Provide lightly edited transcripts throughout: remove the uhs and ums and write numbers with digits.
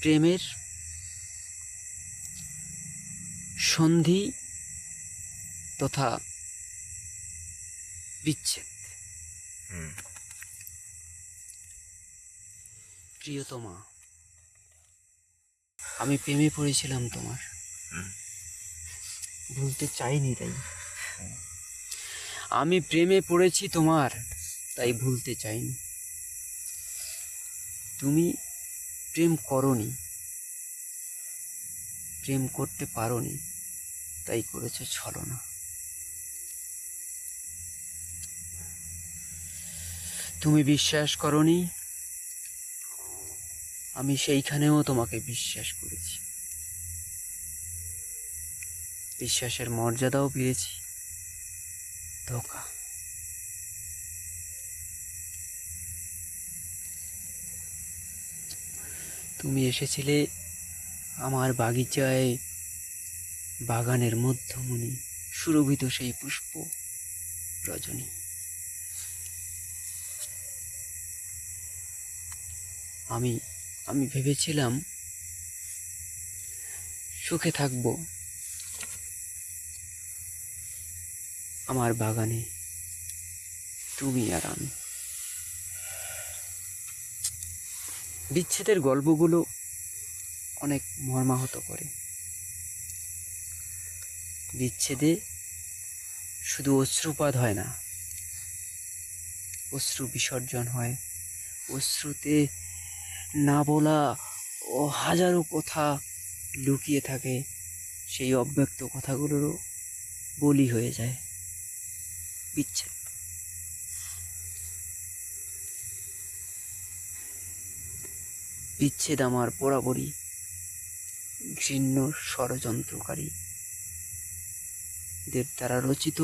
প্রেমের সন্ধি তথা বিচ্ছেদ। প্রিয়তমা, আমি প্রেমে পড়েছিলাম তোমার, ভুলতে চাইনি তাই। আমি প্রেমে পড়েছি তোমার, তাই ভুলতে চাইনি। তুমি প্রেম করনি, প্রেম করতে পারোনি, তাই করেছো ছলনা। তুমি বিশ্বাস করনি, আমি সেইখানেও তোমাকে বিশ্বাস করেছি। বিশ্বাসের মর্যাদাও পেয়েছি, ধোঁকা। তুমি এসেছিলে আমার বাগিচায়, বাগানের মধ্যমণি, সুরভিত সেই পুষ্প রজনী। আমি ভেবেছিলাম সুখে থাকবো আমার বাগানে, তুমি আর আমি। বিচ্ছেদের গল্পগুলো অনেক মর্মাহত করে। বিচ্ছেদে শুধু অশ্রুপাত হয় না, অশ্রু বিসর্জন হয়। অশ্রুতে না বলা ও হাজারো কথা লুকিয়ে থাকে, সেই অব্যক্ত কথাগুলোরও বলি হয়ে যায় বিচ্ছেদ। বিচ্ছেদ আমার বরাবরই ঘৃণ্য ষড়যন্ত্রকারী দের দ্বারা রচিত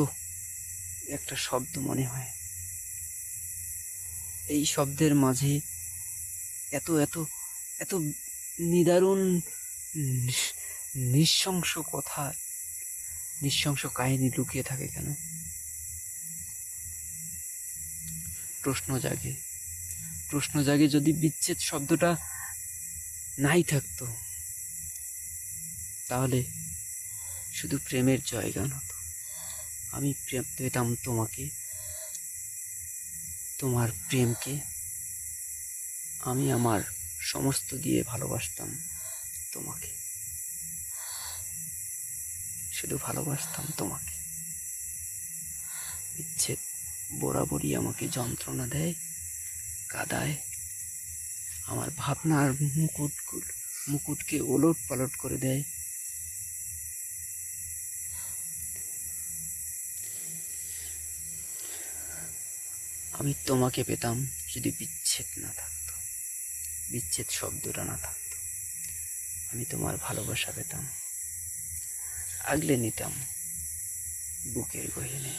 একটা শব্দ মনে হয়। এই শব্দের মাঝে এত এত এত নিদারুণ নৃশংস কথা, নৃশংস কাহিনী লুকিয়ে থাকে কেন? প্রশ্ন জাগে যদি বিচ্ছেদ শব্দটা নাই থাকতো, তাহলে শুধু প্রেমের জয়গান হতো। আমি প্রেম পেতাম তোমাকে, তোমার প্রেমকে। আমি আমার সমস্ত দিয়ে ভালোবাসতাম তোমাকে, শুধু ভালোবাসতাম তোমাকে। বিচ্ছেদ বরাবরই আমাকে যন্ত্রণা দেয়, কাঁদায়, আমার ভাবনার মুকুটকে ওলট পালট করে দেয়। আমি তোমাকে পেতাম যদি বিচ্ছেদ না থাকতো, বিচ্ছেদ শব্দটা না থাকতো। আমি তোমার ভালোবাসা পেতাম, আগলে নিতাম বুকের গহীনে।